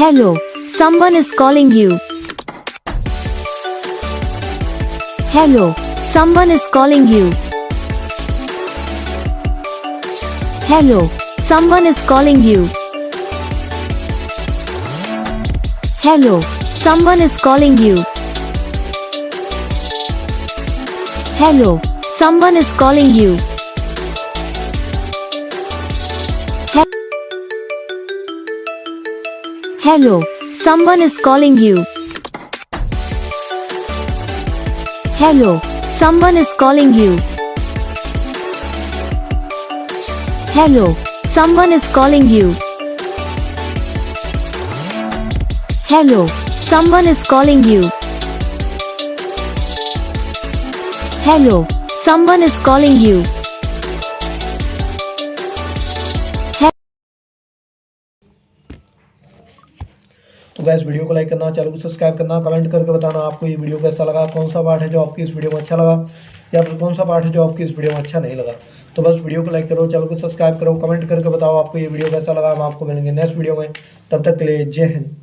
Hello, someone is calling you. Hello, someone is calling you. Hello, someone is calling you. Hello, someone is calling you. Hello, someone is calling you. Hello, someone is calling you. Hello, someone is calling you. Hello, someone is calling you. Hello, someone is calling you. Hello, someone is calling you. तो gas video को like करना, channel को subscribe करना, comment करके बताना आपको ये video कैसा लगा, कौन सा पार्ट है जो आपकी इस वीडियो में अच्छा लगा या फिर कौन सा पार्ट है जो आपकी इस वीडियो में अच्छा नहीं लगा। तो बस वीडियो को लाइक करो, चैनल को सब्सक्राइब करो, कमेंट करके बताओ आपको ये वीडियो कैसा लगा। हम आपको मिलेंगे नेक्स्ट वीडियो में, तब तक के लिए जय हिंद।